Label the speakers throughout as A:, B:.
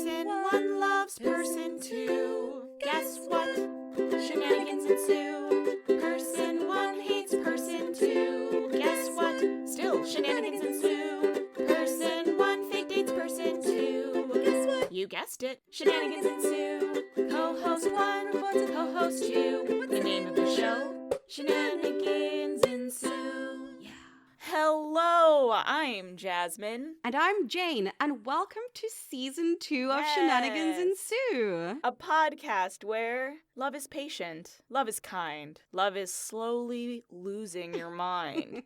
A: Person one loves person two. Guess what? Shenanigans ensue. Person one hates person two. Guess what? Still shenanigans ensue. Person one fake dates person two. Guess what? You guessed it. Shenanigans ensue. Co-host one reports to co-host two. The name of the show? Shenanigans ensue. Yeah. Hello, I'm Jasmine.
B: And I'm Jane, and welcome to Season 2 of Shenanigans Ensue.
A: A podcast where love is patient, love is kind, love is slowly losing your mind.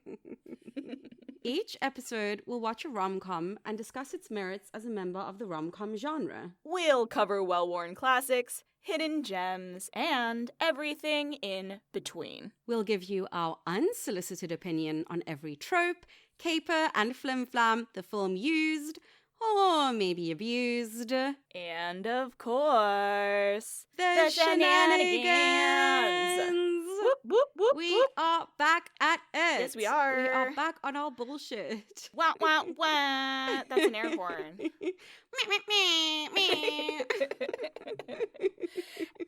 B: Each episode, we'll watch a rom-com and discuss its merits as a member of the rom-com genre.
A: We'll cover well-worn classics, hidden gems, and everything in between.
B: We'll give you our unsolicited opinion on every trope, caper, and flim-flam the film used, or maybe abused.
A: And of course,
B: the
A: shenanigans! Whoop, whoop, whoop,
B: We
A: whoop.
B: are back at it.
A: Yes, we are.
B: We are back on our bullshit.
A: Wah, wah, wah. That's an air horn.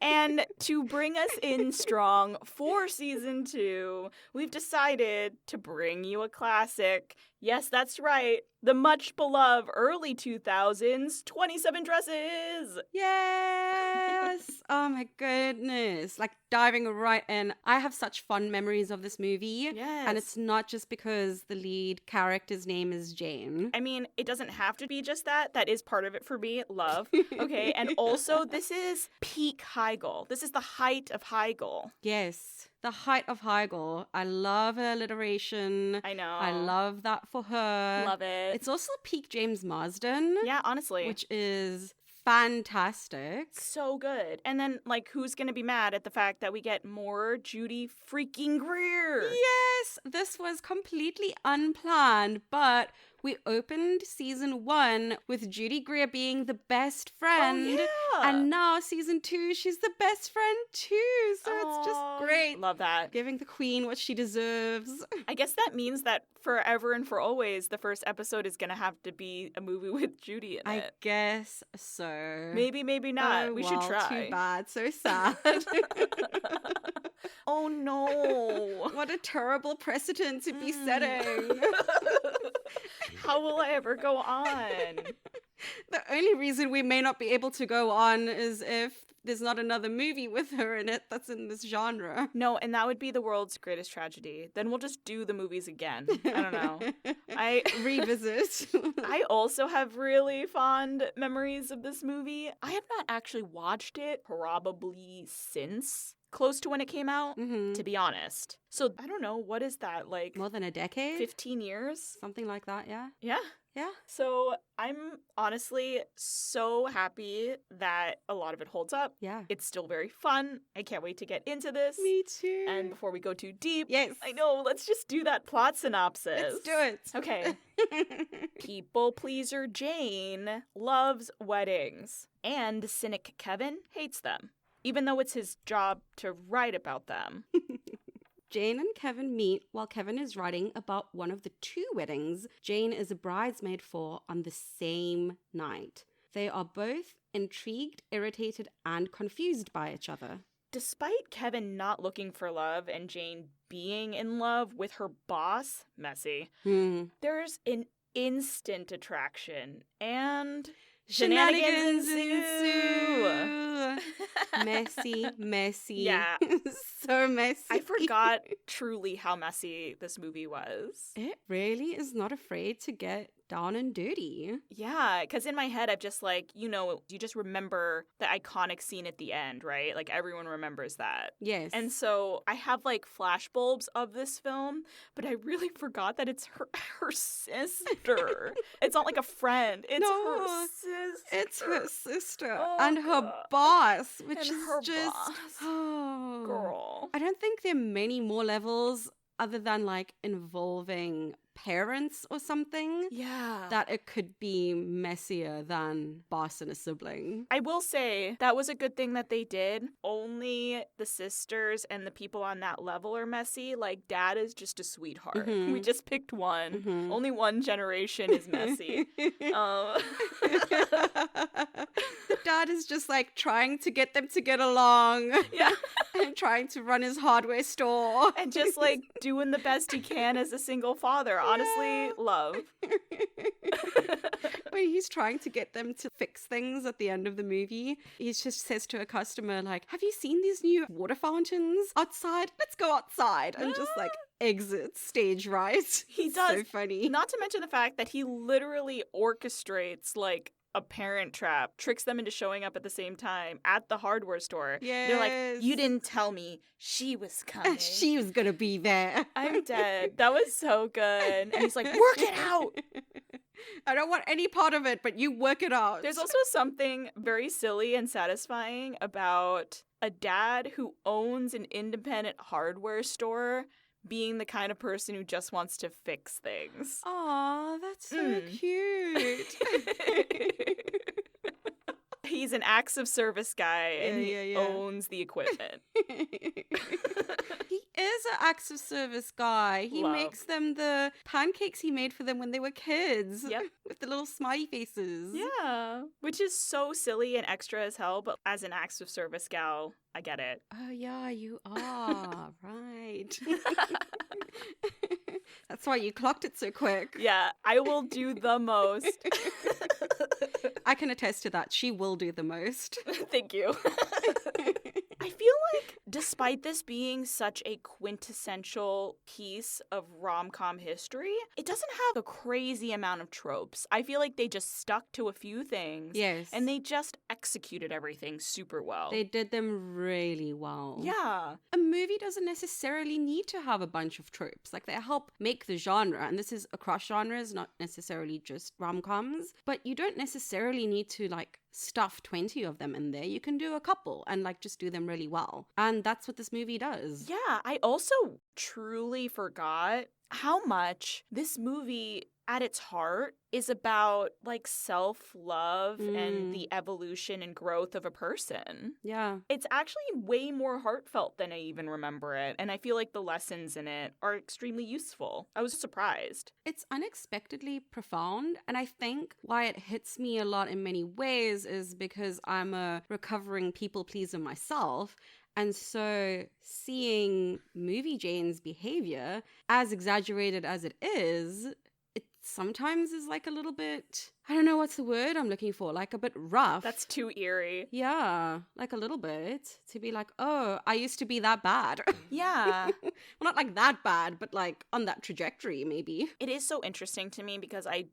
A: And to bring us in strong for season 2, we've decided to bring you a classic. Yes, that's right. The much beloved early 2000s 27 Dresses.
B: Yes. Oh my goodness. Like diving right in. I have such fond memories of this movie.
A: Yes.
B: And it's not just because the lead character's name is Jane.
A: I mean, it doesn't have to be just that. That is part of it for me. Love. Okay. And also, this is peak Heigl. This is the height of Heigl.
B: Yes. The height of Heigl. I love her alliteration.
A: I know.
B: I love that for her.
A: Love it.
B: It's also peak James Marsden.
A: Yeah, honestly.
B: Which is fantastic.
A: So good. And then, like, who's going to be mad at the fact that we get more Judy freaking Greer?
B: Yes, this was completely unplanned, but we opened season 1 with Judy Greer being the best friend.
A: Oh, yeah.
B: And now season 2, she's the best friend too. So it's just great.
A: Love that.
B: Giving the queen what she deserves.
A: I guess that means that forever and for always, the first episode is going to have to be a movie with Judy in it.
B: I guess so.
A: Maybe, maybe not.
B: Oh,
A: we
B: well,
A: should try.
B: Too bad. So sad.
A: Oh, no.
B: What a terrible precedent to be setting.
A: How will I ever go on?
B: The only reason we may not be able to go on is if there's not another movie with her in it that's in this genre.
A: No, and that would be the world's greatest tragedy. Then we'll just do the movies again. I don't know. I
B: revisit.
A: I also have really fond memories of this movie. I have not actually watched it probably since close to when it came out, to be honest. So, I don't know, what is that, like?
B: More than a decade?
A: 15 years?
B: Something like that, yeah.
A: Yeah.
B: Yeah.
A: So, I'm honestly so happy that a lot of it holds up.
B: Yeah.
A: It's still very fun. I can't wait to get into this.
B: Me too.
A: And before we go too deep,
B: yes,
A: I know, let's just do that plot synopsis.
B: Let's do it.
A: Okay. People pleaser Jane loves weddings, and cynic Kevin hates them, even though it's his job to write about them.
B: Jane and Kevin meet while Kevin is writing about one of the 2 weddings Jane is a bridesmaid for on the same night. They are both intrigued, irritated, and confused by each other.
A: Despite Kevin not looking for love and Jane being in love with her boss, Messy, there's an instant attraction and shenanigans ensue.
B: Messy.
A: Yeah.
B: So messy.
A: I forgot truly how messy this movie was.
B: It really is not afraid to get down and dirty.
A: Yeah, because in my head, I've just like, you just remember the iconic scene at the end, right? Like everyone remembers that.
B: Yes.
A: And so I have like flashbulbs of this film, but I really forgot that it's her sister. It's not like a friend. It's her sister.
B: It's her sister
A: Oh,
B: and her
A: God.
B: boss, which
A: And
B: is
A: her
B: just
A: boss. Girl.
B: I don't think there are many more levels other than like involving parents or something.
A: Yeah.
B: That it could be messier than boss and a sibling.
A: I will say that was a good thing that they did. Only the sisters and the people on that level are messy. Like, dad is just a sweetheart.
B: Mhm.
A: We just picked one.
B: Mhm.
A: Only one generation is messy.
B: dad is just like trying to get them to get along.
A: Yeah.
B: And trying to run his hardware store.
A: And just like doing the best he can as a single father. Honestly, love.
B: When he's trying to get them to fix things at the end of the movie, he just says to a customer, like, have you seen these new water fountains outside? Let's go outside. And just like exits stage right.
A: He does.
B: So funny.
A: Not to mention the fact that he literally orchestrates like a parent trap, tricks them into showing up at the same time at the hardware store.
B: Yes.
A: They're like, you didn't tell me she was coming.
B: She was going to be there.
A: I'm dead. That was so good. And he's like, work it out.
B: I don't want any part of it, but you work it out.
A: There's also something very silly and satisfying about a dad who owns an independent hardware store being the kind of person who just wants to fix things.
B: Aw, that's so cute.
A: He's an acts of service guy and
B: he
A: owns the equipment.
B: He is an acts of service guy. He
A: Love.
B: makes them the pancakes he made for them when they were kids.
A: Yep.
B: With the little smiley faces.
A: Yeah. Which is so silly and extra as hell, but as an acts of service gal, I get it.
B: Oh, yeah, you are. Right. That's why you clocked it so quick.
A: Yeah, I will do the most.
B: I can attest to that. She will do the most.
A: Thank you. I feel like despite this being such a quintessential piece of rom-com history, it doesn't have a crazy amount of tropes. I feel like they just stuck to a few things.
B: Yes.
A: And they just executed everything super well.
B: They did them really well.
A: Yeah.
B: A movie doesn't necessarily need to have a bunch of tropes. Like, they help make the genre, and this is across genres, not necessarily just rom-coms, but you don't necessarily need to, like, stuff 20 of them in there. You can do a couple and, like, just do them really well. And that's what this movie does.
A: Yeah, I also truly forgot how much this movie at its heart is about like self-love and the evolution and growth of a person.
B: Yeah.
A: It's actually way more heartfelt than I even remember it, and I feel like the lessons in it are extremely useful. I was surprised.
B: It's unexpectedly profound, and I think why it hits me a lot in many ways is because I'm a recovering people pleaser myself. And so seeing movie Jane's behavior, as exaggerated as it sometimes is like a little bit, I don't know what's the word I'm looking for, like a bit rough.
A: That's too eerie.
B: Yeah, like a little bit. To be like, oh, I used to be that bad.
A: Yeah.
B: Well, not like that bad, but like on that trajectory, maybe.
A: It is so interesting to me because I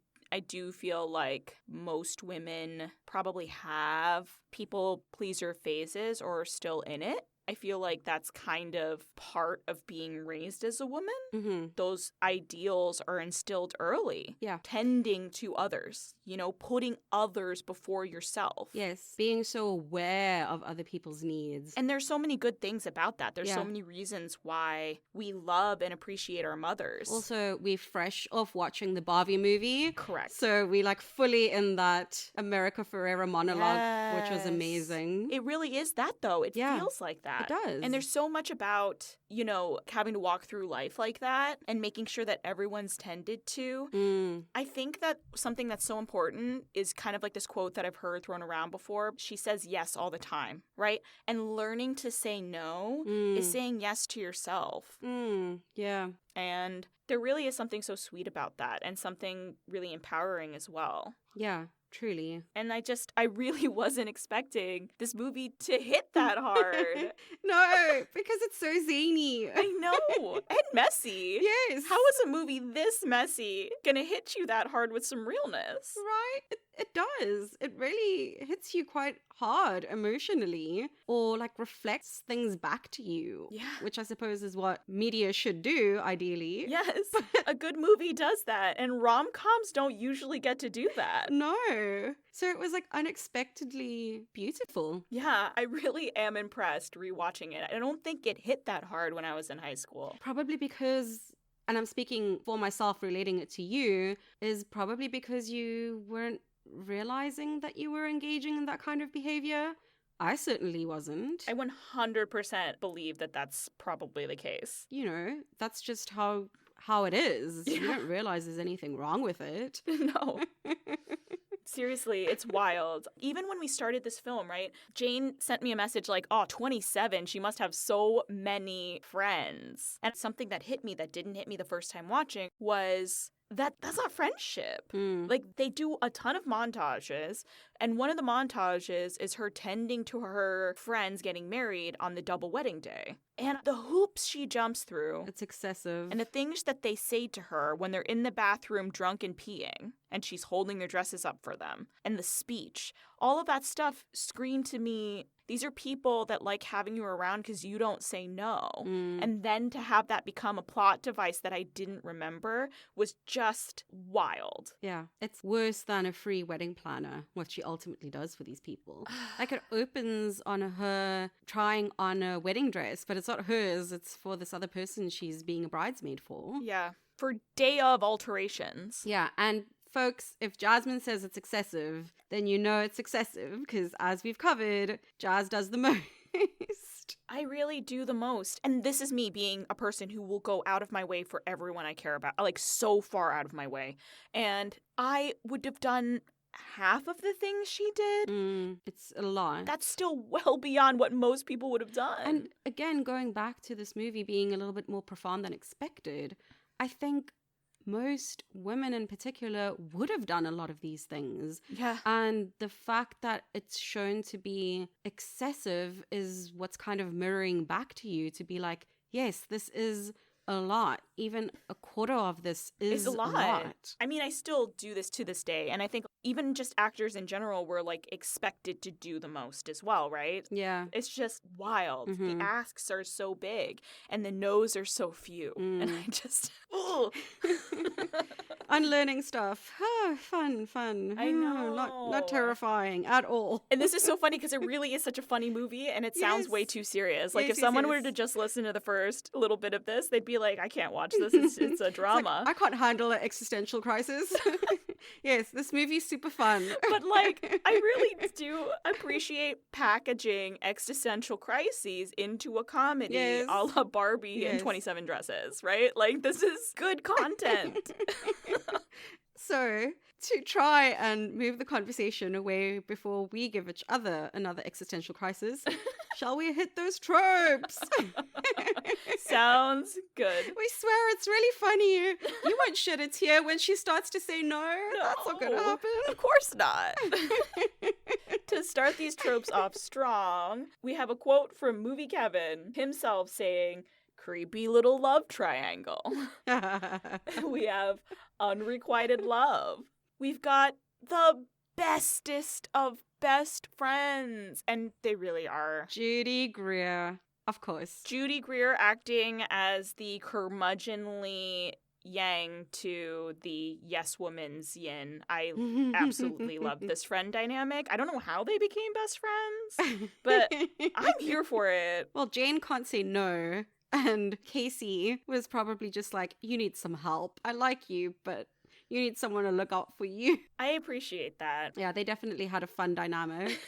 A: do feel like most women probably have people pleaser phases or are still in it. I feel like that's kind of part of being raised as a woman.
B: Mm-hmm.
A: Those ideals are instilled early.
B: Yeah.
A: Tending to others, you know, putting others before yourself.
B: Yes. Being so aware of other people's needs.
A: And there's so many good things about that. There's
B: Yeah.
A: so many reasons why we love and appreciate our mothers.
B: Also, we're fresh off watching the Barbie movie.
A: Correct.
B: So we like fully in that America Ferrera monologue, which was
A: Yes.
B: amazing.
A: It really is that, though. It
B: Yeah.
A: feels like that.
B: It does.
A: And there's so much about, you know, having to walk through life like that and making sure that everyone's tended to. I think that something that's so important is kind of like this quote that I've heard thrown around before. She says yes all the time, right? And learning to say no is saying yes to yourself.
B: Yeah.
A: And there really is something so sweet about that and something really empowering as well.
B: Yeah. Truly.
A: And I really wasn't expecting this movie to hit that hard.
B: No, because it's so zany.
A: I know. And messy.
B: Yes.
A: How is a movie this messy gonna hit you that hard with some realness?
B: Right? It does. It really hits you quite hard emotionally, or like reflects things back to you.
A: Yeah.
B: Which I suppose is what media should do, ideally.
A: Yes. A good movie does that. And rom-coms don't usually get to do that.
B: No. So it was like unexpectedly beautiful.
A: Yeah, I really am impressed rewatching it. I don't think it hit that hard when I was in high school.
B: Probably because, and I'm speaking for myself relating it to you, is probably because you weren't realizing that you were engaging in that kind of behavior. I certainly wasn't.
A: I 100% believe that that's probably the case.
B: You know, that's just how it is.
A: Yeah.
B: You don't realize there's anything wrong with it.
A: No. Seriously, it's wild. Even when we started this film, right? Jane sent me a message like, 27, she must have so many friends. And something that hit me that didn't hit me the first time watching was that's not friendship. Like, they do a ton of montages, and one of the montages is her tending to her friends getting married on the double wedding day. And the hoops she jumps through.
B: It's excessive.
A: And the things that they say to her when they're in the bathroom drunk and peeing, and she's holding their dresses up for them, and the speech, all of that stuff screamed to me, these are people that like having you around because you don't say no. And then to have that become a plot device that I didn't remember was just wild.
B: Yeah, it's worse than a free wedding planner, what she ultimately does for these people. Like, it opens on her trying on a wedding dress, but it's not hers, it's for this other person she's being a bridesmaid for.
A: Yeah, for day of alterations.
B: Yeah, and folks, if Jasmine says it's excessive, then you know it's excessive, because as we've covered, Jas does the most.
A: I really do the most. And this is me being a person who will go out of my way for everyone I care about, like so far out of my way. And I would have done half of the things she did.
B: It's a lot.
A: That's still well beyond what most people would have done.
B: And again, going back to this movie being a little bit more profound than expected, I think most women in particular would have done a lot of these things.
A: Yeah.
B: And the fact that it's shown to be excessive is what's kind of mirroring back to you to be like, yes, this is a lot. Even a quarter of this is
A: a lot. I mean, I still do this to this day. And I think even just actors in general were like expected to do the most as well, right?
B: Yeah.
A: It's just wild. The asks are so big and the no's are so few. And I just,
B: unlearning stuff. Oh, fun.
A: I know.
B: Not terrifying at all.
A: And this is so funny because it really is such a funny movie and it sounds way too serious. Like, if someone were to just listen to the first little bit of this, they'd be like, I can't watch this. It's a drama.
B: Like, I can't handle an existential crisis. Yes, this movie's super fun.
A: But, like, I really do appreciate packaging existential crises into a comedy a la Barbie and 27 Dresses, right? Like, this is good content.
B: So, to try and move the conversation away before we give each other another existential crisis, shall we hit those tropes?
A: Sounds good.
B: We swear it's really funny. You won't shed a tear when she starts to say no. That's not going to happen.
A: Of course not. To start these tropes off strong, we have a quote from Movie Kevin himself saying, "Creepy little love triangle." We have unrequited love. We've got the bestest of best friends. And they really are.
B: Judy Greer, of course.
A: Judy Greer acting as the curmudgeonly yang to the yes woman's yin. I absolutely love this friend dynamic. I don't know how they became best friends, but I'm here for it.
B: Well, Jane can't say no. And Casey was probably just like, you need some help. I like you, but you need someone to look out for you.
A: I appreciate that.
B: Yeah, they definitely had a fun dynamic.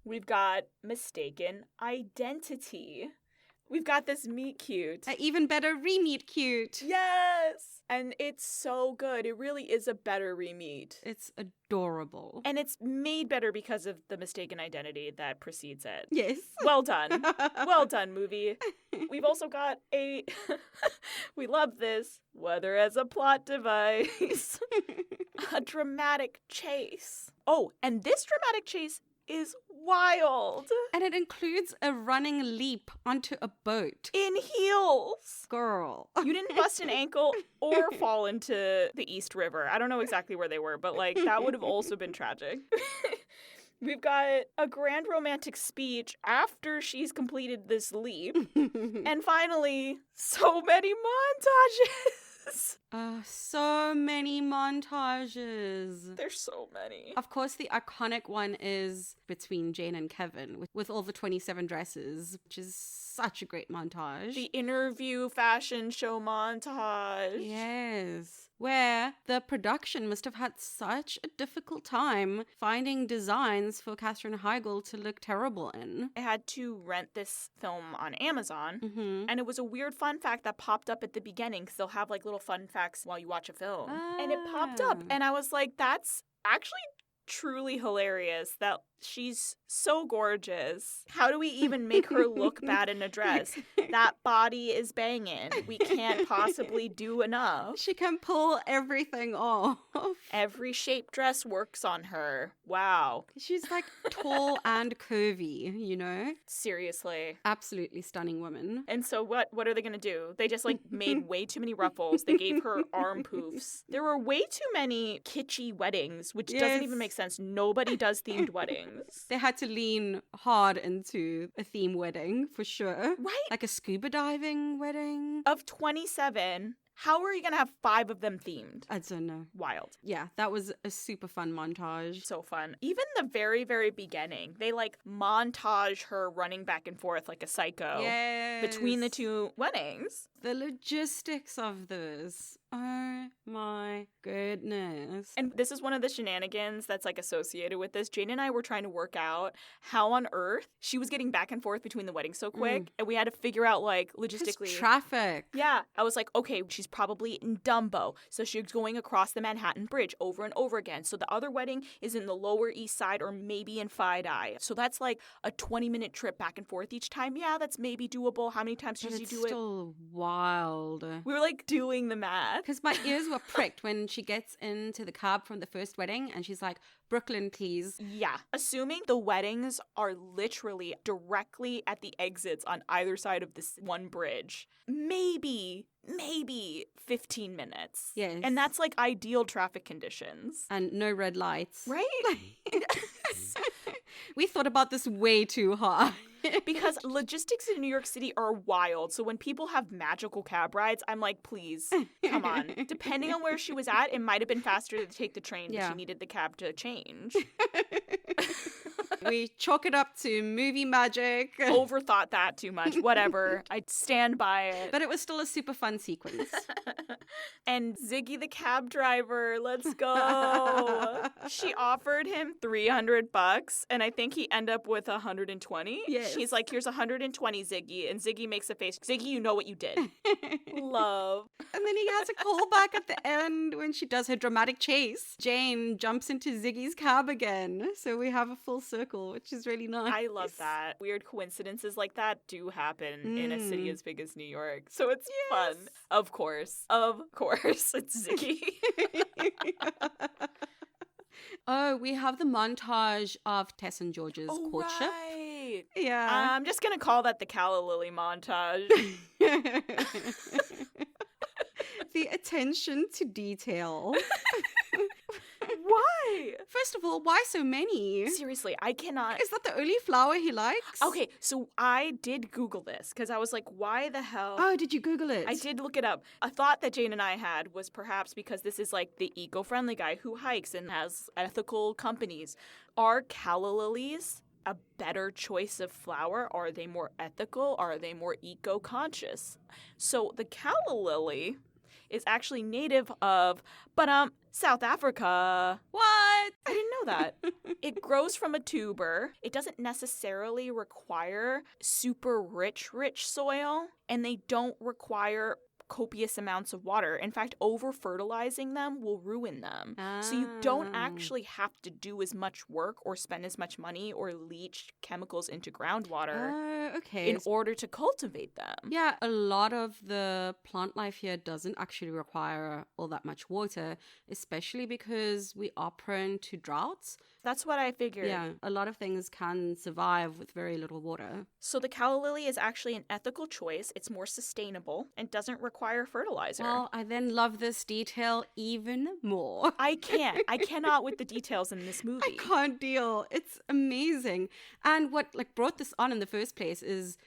A: We've got mistaken identity. We've got this meet cute.
B: An even better re-meet cute.
A: Yes! And it's so good. It really is a better re-meet.
B: It's adorable.
A: And it's made better because of the mistaken identity that precedes it.
B: Yes.
A: Well done. Well done, movie. We've also got we love this, whether as a plot device, a dramatic chase. Oh, and this dramatic chase is wild.
B: And it includes a running leap onto a boat.
A: In heels.
B: Girl.
A: You didn't bust an ankle or fall into the East River. I don't know exactly where they were, but like that would have also been tragic. We've got a grand romantic speech after she's completed this leap. And finally, so many montages.
B: So many montages.
A: There's so many.
B: Of course, the iconic one is between Jane and Kevin with all the 27 dresses, which is such a great montage.
A: The interview fashion show montage.
B: Yes. Where the production must have had such a difficult time finding designs for Katherine Heigl to look terrible in.
A: I had to rent this film on Amazon,
B: Mm-hmm.
A: and it was a weird fun fact that popped up at the beginning, because they'll have like little fun facts while you watch a film. And it popped up, and I was like, that's actually truly hilarious that she's so gorgeous. How do we even make her look bad in a dress? That body is banging. We can't possibly do enough.
B: She can pull everything off.
A: Every shape dress works on her. Wow.
B: She's like tall and curvy, you know?
A: Seriously.
B: Absolutely stunning woman.
A: And so what are they going to do? They just like made way too many ruffles. They gave her arm poofs. There were way too many kitschy weddings, which doesn't even make sense. Nobody does themed weddings.
B: They had to lean hard into a theme wedding for sure.
A: Right?
B: Like a scuba diving wedding.
A: Of 27, how are you going to have 5 of them themed?
B: I don't know.
A: Wild.
B: Yeah, that was a super fun montage.
A: So fun. Even the very, very beginning, they like montage her running back and forth like a psycho between the 2 weddings.
B: The logistics of this. Oh my goodness.
A: And this is one of the shenanigans that's like associated with this. Jane and I were trying to work out how on earth she was getting back and forth between the weddings so quick. And we had to figure out like logistically.
B: Traffic.
A: Yeah. I was like, okay, she's probably in Dumbo. So she's going across the Manhattan Bridge over and over again. So the other wedding is in the Lower East Side or maybe in Fide. So that's like a 20-minute trip back and forth each time. Yeah, that's maybe doable. How many times does she do it?
B: It's still wild.
A: We were like doing the math.
B: Because my ears were pricked when she gets into the cab from the first wedding and she's like, Brooklyn, please.
A: Yeah. Assuming the weddings are literally directly at the exits on either side of this one bridge, maybe 15 minutes.
B: Yes.
A: And that's like ideal traffic conditions.
B: And no red lights.
A: Right?
B: We thought about this way too hard.
A: Because logistics in New York City are wild. So when people have magical cab rides, I'm like, please, come on. Depending on where she was at, it might have been faster to take the train, but she needed the cab to change.
B: We chalk it up to movie magic.
A: Overthought that too much. Whatever. I stand by it.
B: But it was still a super fun sequence.
A: And Ziggy the cab driver, let's go. She offered him $300 and I think he ended up with 120.
B: Yes.
A: She's like, here's 120, Ziggy. And Ziggy makes a face. Ziggy, you know what you did. Love.
B: And then he has a call back at the end when she does her dramatic chase. Jane jumps into Ziggy's cab again. So we have a full circle, which is really nice.
A: I love that. Weird coincidences like that do happen in a city as big as New York. So it's fun. Of course. It's Ziggy.
B: Oh, we have the montage of Tess and George's courtship.
A: Right.
B: Yeah.
A: I'm just going to call that the calla lily montage.
B: The attention to detail.
A: Why?
B: First of all, why so many?
A: Seriously, I cannot.
B: Is that the only flower he likes?
A: Okay, so I did Google this because I was like, why the hell?
B: Oh, did you Google it?
A: I did look it up. A thought that Jane and I had was perhaps because this is like the eco-friendly guy who hikes and has ethical companies. Are calla lilies a better choice of flower? Are they more ethical? Are they more eco-conscious? So the calla lily is actually native of South Africa.
B: What?
A: I didn't know that. It grows from a tuber. It doesn't necessarily require super rich soil, and they don't require copious amounts of water. In fact, over-fertilizing them will ruin them. So you don't actually have to do as much work or spend as much money or leach chemicals into groundwater in order to cultivate them.
B: Yeah, a lot of the plant life here doesn't actually require all that much water, especially because we are prone to droughts.
A: That's what I figured.
B: Yeah, a lot of things can survive with very little water.
A: So the calla lily is actually an ethical choice. It's more sustainable and doesn't require fertilizer.
B: Well, I then love this detail even more.
A: I cannot with the details in this movie.
B: I can't deal. It's amazing. And what brought this on in the first place is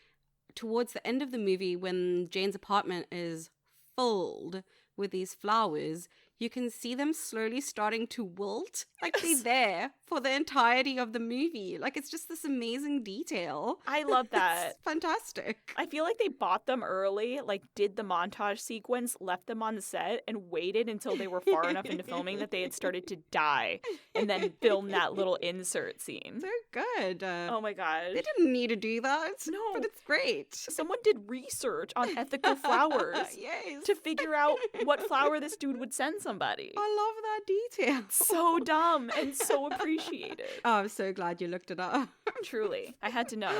B: towards the end of the movie when Jane's apartment is filled with these flowers, you can see them slowly starting to wilt. Like they're there for the entirety of the movie. Like, it's just this amazing detail.
A: I love that.
B: It's fantastic.
A: I feel like they bought them early, like did the montage sequence, left them on the set, and waited until they were far enough into filming that they had started to die, and then filmed that little insert scene.
B: So good.
A: Oh my god.
B: They didn't need to do that.
A: No.
B: But it's great.
A: Someone did research on ethical flowers
B: Yes.
A: to figure out what flower this dude would send somebody.
B: I love that detail.
A: So dumb and so appreciated.
B: Oh, I'm so glad you looked it up.
A: Truly. I had to know.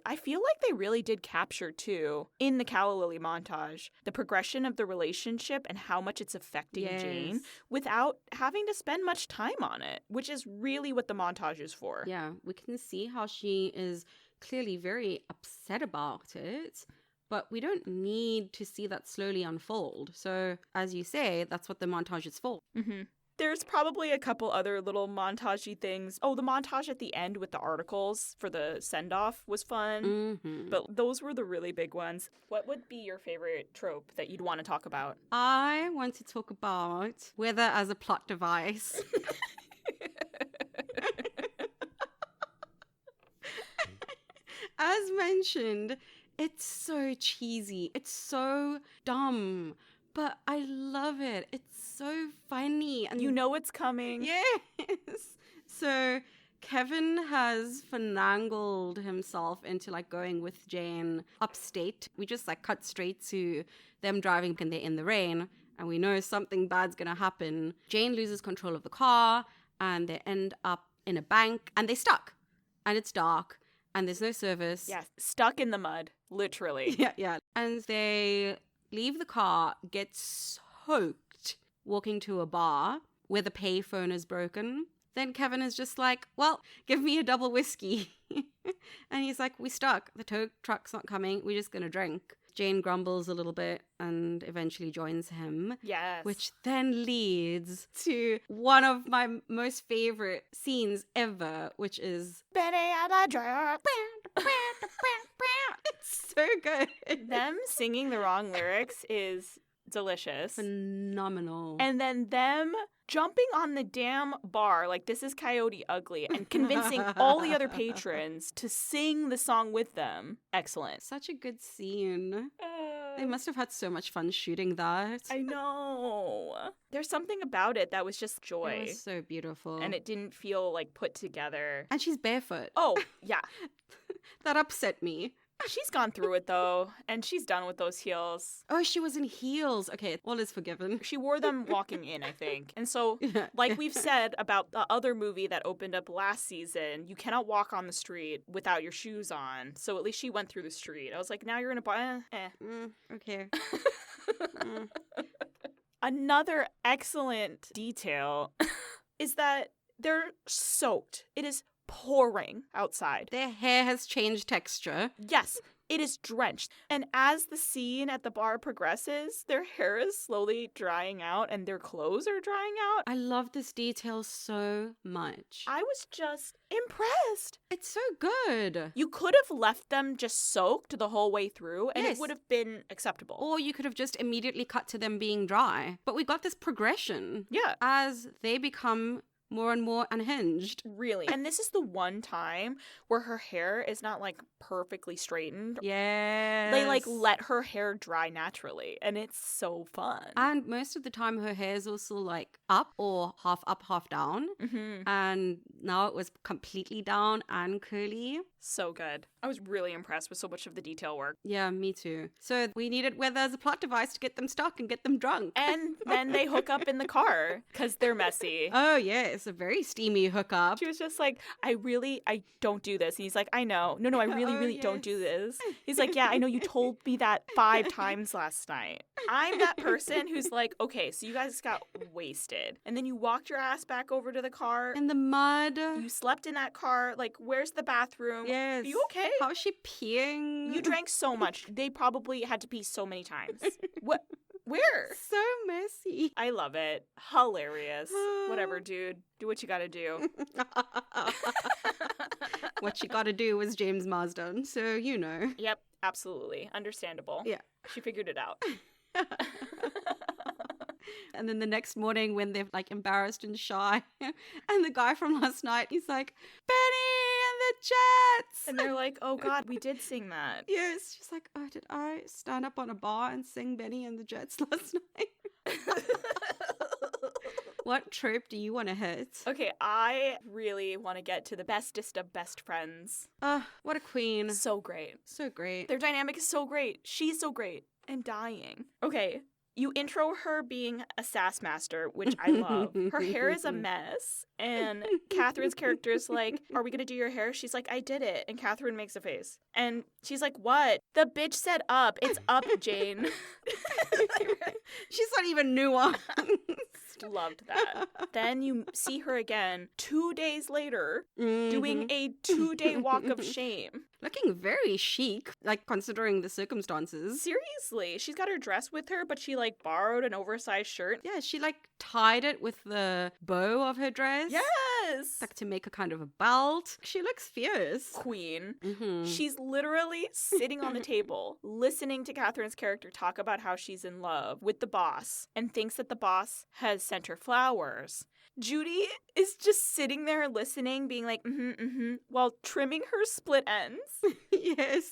A: I feel like they really did capture, too, in the calla lily montage, the progression of the relationship and how much it's affecting Jane without having to spend much time on it, which is really what the montage is for.
B: Yeah, we can see how she is clearly very upset about it, but we don't need to see that slowly unfold. So, as you say, that's what the montage is for.
A: Mm-hmm. There's probably a couple other little montage-y things. Oh, the montage at the end with the articles for the send-off was fun.
B: Mm-hmm.
A: But those were the really big ones. What would be your favorite trope that you'd want to talk about?
B: I want to talk about weather as a plot device. As mentioned, it's so cheesy. It's so dumb. But I love it. It's so funny. And
A: You know it's coming.
B: yes. So Kevin has finagled himself into like going with Jane upstate. We just like cut straight to them driving and they're in the rain. And we know something bad's going to happen. Jane loses control of the car and they end up in a bank and they're stuck. And it's dark and there's no service.
A: Yeah, stuck in the mud, literally.
B: Yeah. And they leave the car, get soaked, walking to a bar where the payphone is broken. Then Kevin is just like, well, give me a double whiskey. And he's like, we stuck. The tow truck's not coming. We're just going to drink. Jane grumbles a little bit and eventually joins him.
A: Yes.
B: Which then leads to one of my most favorite scenes ever, which is
A: Bennie and the drug.
B: it's so good.
A: Them singing the wrong lyrics is delicious.
B: Phenomenal.
A: And then them jumping on the damn bar like this is Coyote Ugly and convincing all the other patrons to sing the song with them. Excellent.
B: Such a good scene. They must have had so much fun shooting that.
A: I know. There's something about it that was just joy.
B: It was so beautiful.
A: And it didn't feel like put together.
B: And she's barefoot.
A: Oh, yeah.
B: That upset me.
A: She's gone through it, though, and she's done with those heels.
B: Oh, she was in heels. Okay, all is forgiven.
A: She wore them walking in, I think. And so, like we've said about the other movie that opened up last season, you cannot walk on the street without your shoes on. So at least she went through the street. I was like, now you're in a bar.
B: Okay.
A: Another excellent detail is that they're soaked. It is pouring outside.
B: Their hair has changed texture.
A: Yes, it is drenched. And as the scene at the bar progresses, their hair is slowly drying out and their clothes are drying out.
B: I love this detail so much.
A: I was just impressed.
B: It's so good.
A: You could have left them just soaked the whole way through and
B: Yes.
A: it would have been acceptable.
B: Or you could have just immediately cut to them being dry. But we got this progression.
A: Yeah.
B: As they become more and more unhinged.
A: Really. And this is the one time where her hair is not like perfectly straightened.
B: Yes.
A: They like let her hair dry naturally and it's so fun.
B: And most of the time her hair is also like up or half up, half down.
A: Mm-hmm.
B: And now it was completely down and curly.
A: So good. I was really impressed with so much of the detail work.
B: Yeah, me too. So we needed where there's a plot device to get them stuck and get them drunk.
A: And then they hook up in the car because they're messy.
B: Oh, yeah, it's a very steamy hookup.
A: She was just like, I don't do this. And he's like, I know. No, I really don't do this. He's like, yeah, I know you told me that 5 times last night. I'm that person who's like, okay, so you guys got wasted. And then you walked your ass back over to the car.
B: In the mud.
A: You slept in that car. Like, where's the bathroom?
B: Yes.
A: Are you okay?
B: How is she peeing?
A: You drank so much. They probably had to pee so many times. What? Where?
B: So messy.
A: I love it. Hilarious. Whatever, dude. Do what you gotta do.
B: What you gotta do was James Marsden, so you know.
A: Yep, absolutely. Understandable.
B: Yeah.
A: She figured it out.
B: And then the next morning when they're like embarrassed and shy, and the guy from last night, he's like, Bennie and the Jets.
A: And they're like, oh God, we did sing that.
B: Yes, she's like, oh, did I stand up on a bar and sing Bennie and the Jets last night? What trope do you want to hit?
A: Okay, I really want to get to the bestest of best friends.
B: What a queen.
A: So great.
B: So great.
A: Their dynamic is so great. She's so great. And dying. Okay, you intro her being a sass master, which I love. Her hair is a mess. And Catherine's character is like, are we going to do your hair? She's like, I did it. And Catherine makes a face. And she's like, what? The bitch said up. It's up, Jane.
B: She's not even nuanced.
A: Loved that. Then you see her again 2 days later doing a 2-day walk of shame.
B: Looking very chic, like considering the circumstances.
A: Seriously, she's got her dress with her, but she like borrowed an oversized shirt.
B: Yeah, she like tied it with the bow of her dress.
A: Yes!
B: Like to make a kind of a belt. She looks fierce.
A: Queen.
B: Mm-hmm.
A: She's literally sitting on the table, listening to Catherine's character talk about how she's in love with the boss and thinks that the boss has sent her flowers. Judy is just sitting there listening, being like, while trimming her split ends.
B: Yes.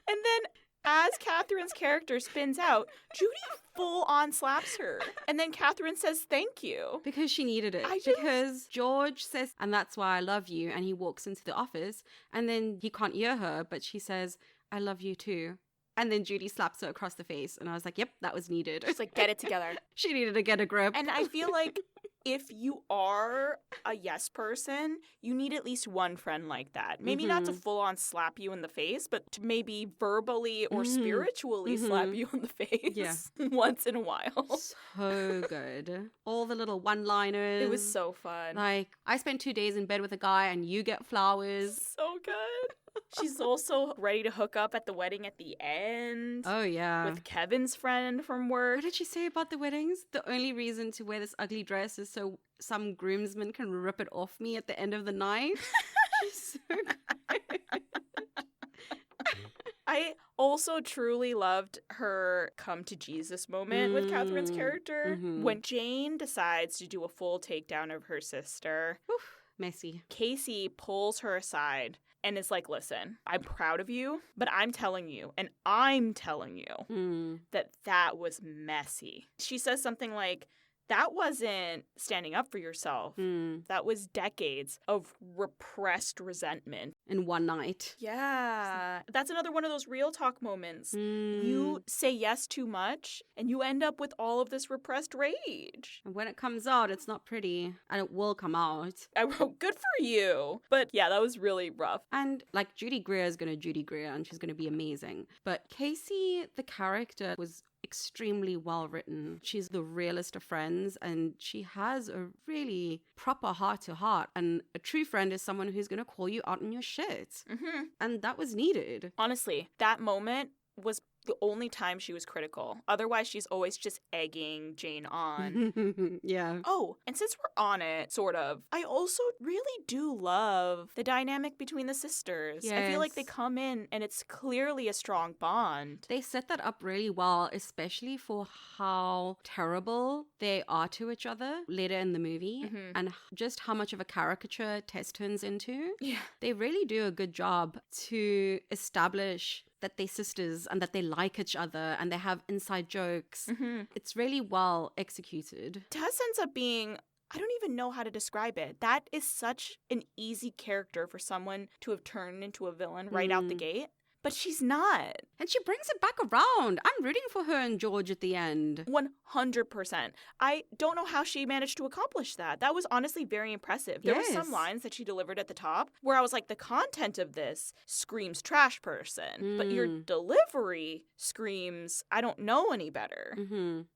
A: And then as Catherine's character spins out, Judy full on slaps her. And then Catherine says thank you.
B: Because she needed it.
A: I just-
B: Because George says, and that's why I love you. And he walks into the office and then he can't hear her, but she says, I love you too. And then Judy slaps her across the face. And I was like, yep, that was needed.
A: Just like, get it together.
B: She needed to get a grip.
A: And I feel like if you are a yes person, you need at least one friend like that. Maybe not to full on slap you in the face, but to maybe verbally or spiritually slap you in the face once in a while.
B: So good. All the little one-liners.
A: It was so fun.
B: Like, I spent 2 days in bed with a guy and you get flowers.
A: So good. She's also ready to hook up at the wedding at the end.
B: Oh, yeah.
A: With Kevin's friend from work.
B: What did she say about the weddings? The only reason to wear this ugly dress is so some groomsmen can rip it off me at the end of the night. She's so good.
A: I also truly loved her come to Jesus moment with Catherine's character. When Jane decides to do a full takedown of her sister.
B: Oof, messy.
A: Casey pulls her aside and is like, listen, I'm proud of you, but I'm telling you, and I'm telling you that was messy. She says something like, that wasn't standing up for yourself. That was decades of repressed resentment.
B: In one night.
A: Yeah. That's another one of those real talk moments. You say yes too much, and you end up with all of this repressed rage.
B: And when it comes out, it's not pretty. And it will come out.
A: I wrote, good for you. But yeah, that was really rough.
B: And like Judy Greer is going to Judy Greer, and she's going to be amazing. But Casey, the character, was extremely well written. She's the realest of friends and she has a really proper heart to heart, and a true friend is someone who's going to call you out on your shit. And that was needed.
A: Honestly, that moment was the only time she was critical. Otherwise, she's always just egging Jane on.
B: Yeah.
A: Oh, and since we're on it, sort of, I also really do love the dynamic between the sisters. I feel like they come in and it's clearly a strong bond.
B: They set that up really well, especially for how terrible they are to each other later in the movie and just how much of a caricature Tess turns into.
A: Yeah.
B: They really do a good job to establish that they're sisters and that they like each other and they have inside jokes. It's really well executed.
A: Tess ends up being, I don't even know how to describe it. That is such an easy character for someone to have turned into a villain right out the gate. But she's not.
B: And she brings it back around. I'm rooting for her and George at the end.
A: 100%. I don't know how she managed to accomplish that. That was honestly very impressive. There were some lines that she delivered at the top where I was like, the content of this screams trash person. But your delivery screams, I don't know any better.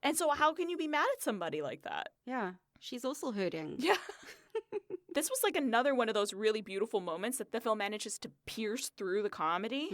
A: And so how can you be mad at somebody like that?
B: Yeah. She's also hurting.
A: Yeah. This was like another one of those really beautiful moments that the film manages to pierce through the comedy,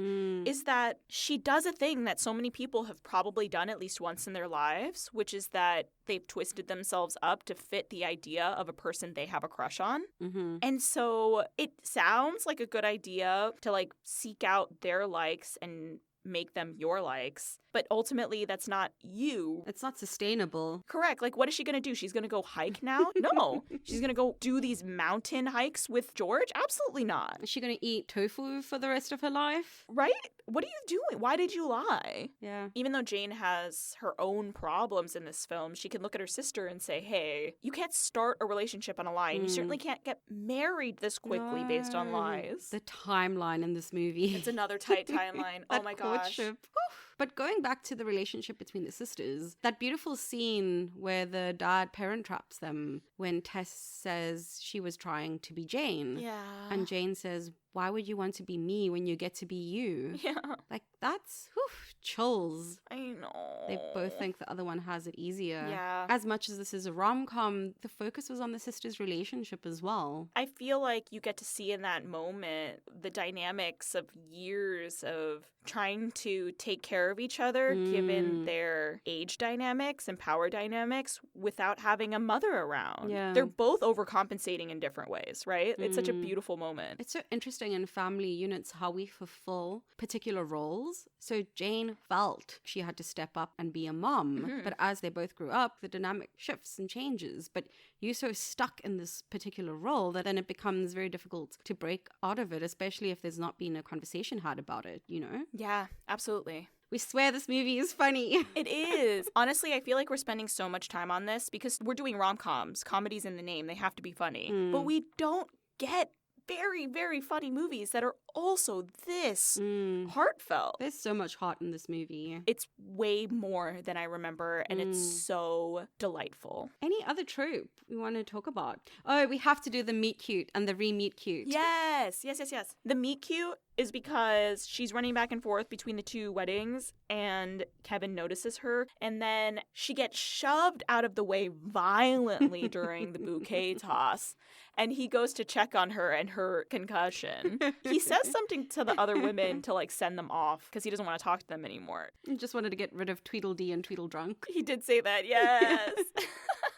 A: is that she does a thing that so many people have probably done at least once in their lives, which is that they've twisted themselves up to fit the idea of a person they have a crush on. And so it sounds like a good idea to like seek out their likes and make them your likes. But ultimately, that's not you.
B: It's not sustainable.
A: Correct. Like, what is she going to do? She's going to go hike now? No. She's going to go do these mountain hikes with George? Absolutely not.
B: Is she going to eat tofu for the rest of her life?
A: Right? What are you doing? Why did you lie?
B: Yeah.
A: Even though Jane has her own problems in this film, she can look at her sister and say, hey, you can't start a relationship on a lie, and you certainly can't get married this quickly based on lies.
B: The timeline in this movie.
A: It's another tight timeline. Oh my gosh.
B: Courtship. But going back to the relationship between the sisters, that beautiful scene where the dad parent traps them when Tess says she was trying to be Jane.
A: Yeah.
B: And Jane says, why would you want to be me when you get to be you?
A: Yeah.
B: Like, that's chills.
A: I know.
B: They both think the other one has it easier.
A: Yeah.
B: As much as this is a rom-com, the focus was on the sisters' relationship as well.
A: I feel like you get to see in that moment the dynamics of years of trying to take care of each other given their age dynamics and power dynamics without having a mother around.
B: Yeah.
A: They're both overcompensating in different ways, right? It's such a beautiful moment.
B: It's so interesting in family units how we fulfill particular roles. So Jane felt she had to step up and be a mom. But as they both grew up, the dynamic shifts and changes. But you're so stuck in this particular role that then it becomes very difficult to break out of it, especially if there's not been a conversation had about it, you know?
A: Yeah, absolutely.
B: We swear this movie is funny.
A: It is. Honestly, I feel like we're spending so much time on this because we're doing rom-coms. Comedy's in the name. They have to be funny. But we don't get very, very funny movies that are also this heartfelt.
B: There's so much heart in this movie.
A: It's way more than I remember, and it's so delightful.
B: Any other trope we want to talk about? Oh, we have to do the meet cute and the re-meet cute.
A: Yes. The meet cute is because she's running back and forth between the two weddings, and Kevin notices her, and then she gets shoved out of the way violently during the bouquet toss, and he goes to check on her and her concussion. He says something to the other women to, like, send them off because he doesn't want to talk to them anymore.
B: I just wanted to get rid of Tweedledee and Tweedledrunk.
A: He did say that, yes.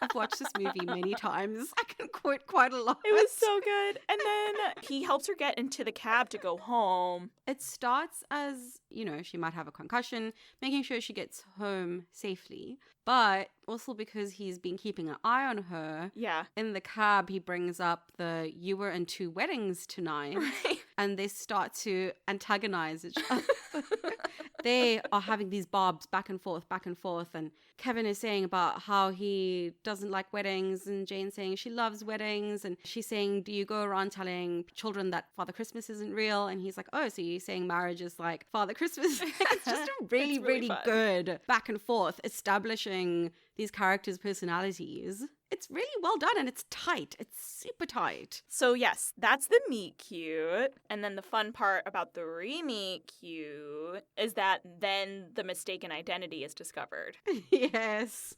B: I've watched this movie many times. I can quote quite a lot.
A: It was so good. And then he helps her get into the cab to go home.
B: It starts as, you know, she might have a concussion, making sure she gets home safely. But also because he's been keeping an eye on her.
A: Yeah.
B: In the cab, he brings up the you were in 2 weddings tonight.
A: Right.
B: And they start to antagonize each other. They are having these bobs back and forth. And Kevin is saying about how he doesn't like weddings. And Jane's saying she loves weddings. And she's saying, do you go around telling children that Father Christmas isn't real? And he's like, oh, so you're saying marriage is like Father Christmas? It's just a really
A: fun.
B: good back and forth establishing these characters' personalities. It's really well done and it's tight. It's super tight.
A: So yes, that's the meet cute. And then the fun part about the re-meet cute is that then the mistaken identity is discovered.
B: Yes.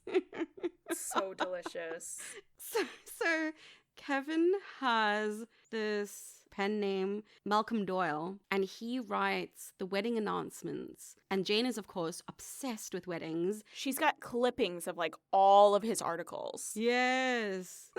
A: So delicious.
B: So Kevin has this pen name, Malcolm Doyle, and he writes the wedding announcements. And Jane is, of course, obsessed with weddings.
A: She's got clippings of, like, all of his articles.
B: Yes.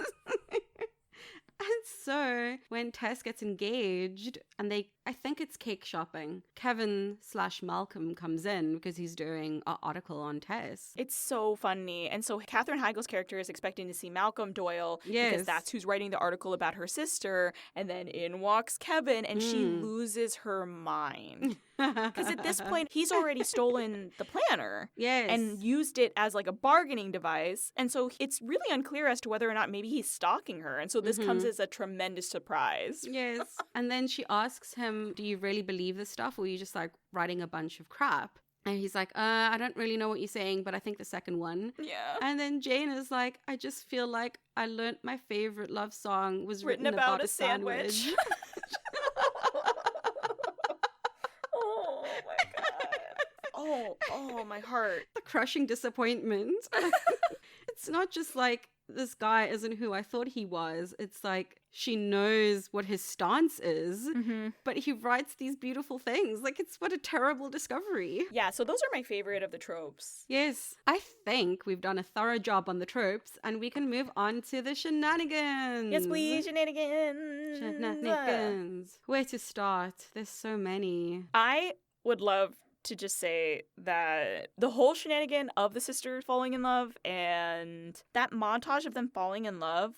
B: And so when Tess gets engaged and I think it's cake shopping, Kevin/Malcolm comes in because he's doing an article on Tess.
A: It's so funny. And so Katherine Heigl's character is expecting to see Malcolm Doyle
B: Yes.
A: because that's who's writing the article about her sister. And then in walks Kevin and she loses her mind. Because at this point, he's already stolen the planner.
B: Yes.
A: And used it as, like, a bargaining device. And so it's really unclear as to whether or not maybe he's stalking her. And so this comes as a tremendous surprise.
B: Yes. And then she asks him, do you really believe this stuff or are you just like writing a bunch of crap? And he's like, I don't really know what you're saying, but I think the second one.
A: Yeah.
B: And then Jane is like, I just feel like I learned my favorite love song was written about a sandwich.
A: Oh my God. Oh, my heart.
B: The crushing disappointment. It's not just like this guy isn't who I thought he was. It's like she knows what his stance is, but he writes these beautiful things. Like, it's what a terrible discovery.
A: Yeah, so those are my favorite of the tropes.
B: Yes, I think we've done a thorough job on the tropes and we can move on to the shenanigans.
A: Yes, please, shenanigans.
B: Shenanigans. Where to start? There's so many.
A: I would love to just say that the whole shenanigan of the sisters falling in love and that montage of them falling in love,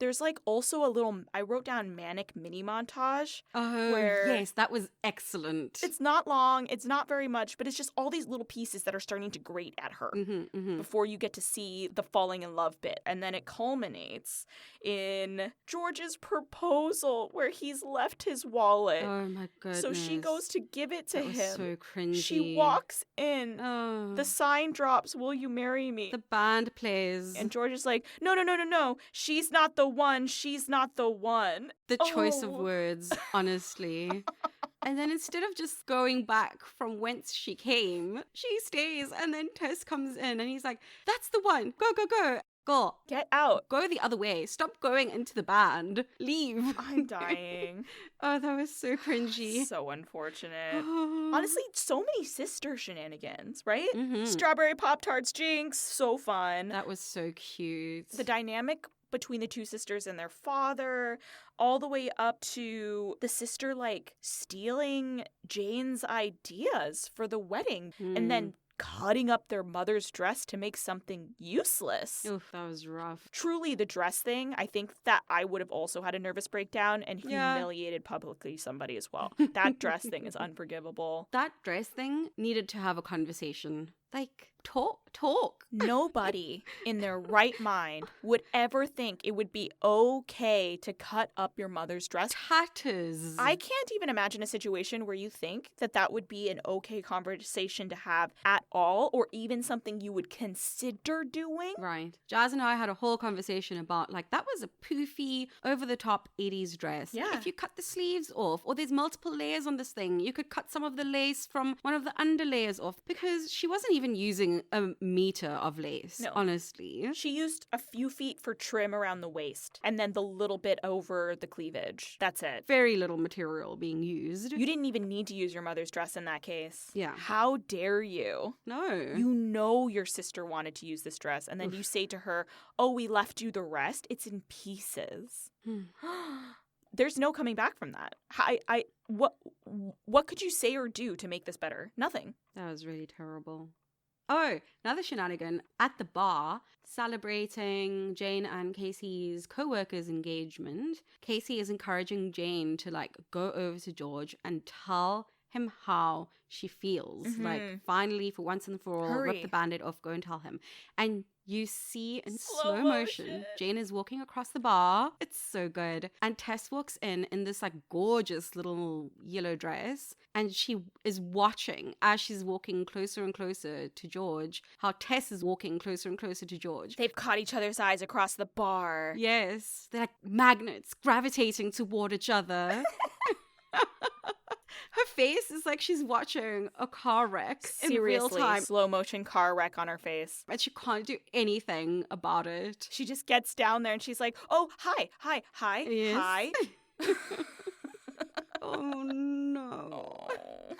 A: there's like also a little, I wrote down manic mini montage.
B: Oh,
A: where
B: yes, that was excellent.
A: it's not long, it's not very much, but it's just all these little pieces that are starting to grate at her before you get to see the falling in love bit. And then it culminates in George's proposal where he's left his wallet.
B: Oh my goodness.
A: So she goes to give it to
B: that was
A: him.
B: so cringy.
A: She walks in.
B: Oh.
A: The sign drops, "Will you marry me?"
B: The band plays.
A: And George is like, no. She's not the one. She's not the one.
B: The choice of words, honestly. And then instead of just going back from whence she came, she stays. And then Tess comes in and he's like, that's the one. Go, go, go. Go.
A: Get out.
B: Go the other way. Stop going into the band. Leave.
A: I'm dying.
B: Oh, that was so cringy.
A: So unfortunate. Honestly, so many sister shenanigans, right?
B: Mm-hmm.
A: Strawberry Pop-Tarts, Jinx, so fun.
B: That was so cute.
A: The dynamic between the two sisters and their father, all the way up to the sister, like, stealing Jane's ideas for the wedding and then cutting up their mother's dress to make something useless.
B: Oof, that was rough.
A: Truly, the dress thing, I think that I would have also had a nervous breakdown and humiliated publicly somebody as well. That dress thing is unforgivable.
B: That dress thing needed to have a conversation. Like, talk.
A: Nobody in their right mind would ever think it would be okay to cut up your mother's dress.
B: Tatters.
A: I can't even imagine a situation where you think that that would be an okay conversation to have at all, or even something you would consider doing.
B: Right. Jazz and I had a whole conversation about, like, that was a poofy, over-the-top 80s dress.
A: Yeah.
B: If you cut the sleeves off, or there's multiple layers on this thing, you could cut some of the lace from one of the underlayers off, because she wasn't even using a meter of lace, honestly.
A: She used a few feet for trim around the waist, and then the little bit over the cleavage. That's it.
B: Very little material being used.
A: You didn't even need to use your mother's dress in that case.
B: Yeah.
A: How dare you?
B: No.
A: You know your sister wanted to use this dress, and then you say to her, oh, we left you the rest? It's in pieces. There's no coming back from that. What could you say or do to make this better? Nothing.
B: That was really terrible. Oh, another shenanigan at the bar, celebrating Jane and Casey's co-worker's engagement. Casey is encouraging Jane to, like, go over to George and tell him how she feels. Like, finally, for once and for all, rip the band-aid off, go and tell him. And you see in slow motion, Jane is walking across the bar. It's so good. And Tess walks in this, like, gorgeous little yellow dress. And she is watching, as she's walking closer and closer to George, how Tess is walking closer and closer to George.
A: They've caught each other's eyes across the bar.
B: Yes. They're like magnets gravitating toward each other. Her face is like she's watching a car wreck in real time.
A: Slow motion car wreck on her face.
B: And she can't do anything about it.
A: She just gets down there and she's like, oh, hi.
B: Yes.
A: Hi.
B: Oh, no.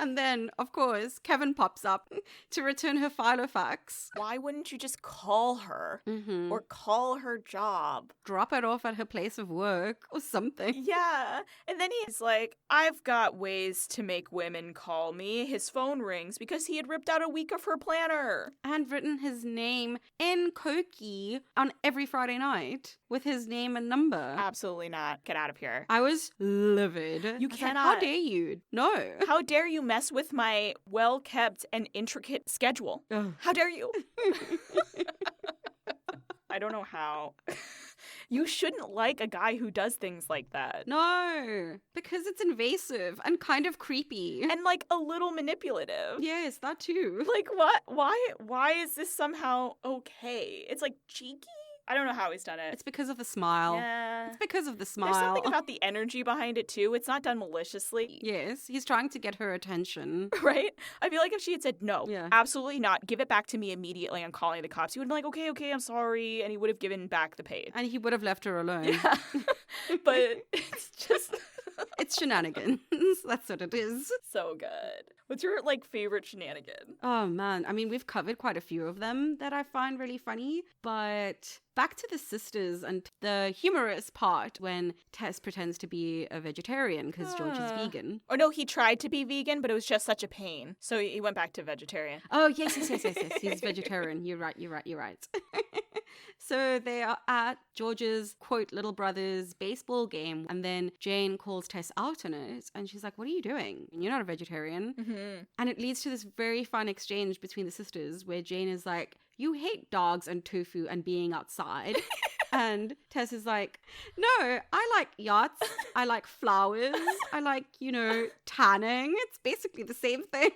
B: And then, of course, Kevin pops up to return her Filofax.
A: Why wouldn't you just call her or call her job?
B: Drop it off at her place of work or something.
A: Yeah. And then he's like, I've got ways to make women call me. His phone rings because he had ripped out a week of her planner.
B: And written his name in Koki on every Friday night with his name and number.
A: Absolutely not. Get out of here.
B: I was livid.
A: You cannot.
B: How dare you? No.
A: How dare you mess with my well-kept and intricate schedule?
B: Ugh.
A: How dare you? I don't know how. You shouldn't like a guy who does things like that.
B: No, because it's invasive and kind of creepy.
A: And, like, a little manipulative.
B: Yes, that too.
A: Like, what? Why is this somehow okay? It's, like, cheeky? I don't know how he's done it.
B: It's because of the smile.
A: Yeah.
B: It's because of the smile.
A: There's something about the energy behind it, too. It's not done maliciously.
B: Yes, he's trying to get her attention.
A: Right? I feel like if she had said, no,
B: Yeah.
A: absolutely not, give it back to me immediately, I'm calling the cops, he would have been like, okay, I'm sorry, and he would have given back the page.
B: And he would have left her alone.
A: Yeah. But it's just...
B: It's shenanigans. That's what it is.
A: So good. What's your, like, favorite shenanigan?
B: Oh, man. I mean, we've covered quite a few of them that I find really funny, but back to the sisters and the humorous part when Tess pretends to be a vegetarian because George is vegan.
A: Or no, he tried to be vegan, but it was just such a pain. So he went back to vegetarian.
B: Oh, yes. He's vegetarian. You're right. So they are at George's, quote, little brother's baseball game. And then Jane calls Tess out on it. And she's like, what are you doing? You're not a vegetarian.
A: Mm-hmm.
B: And it leads to this very fun exchange between the sisters where Jane is like, you hate dogs and tofu and being outside. And Tess is like, no, I like yachts. I like flowers. I like, tanning. It's basically the same thing.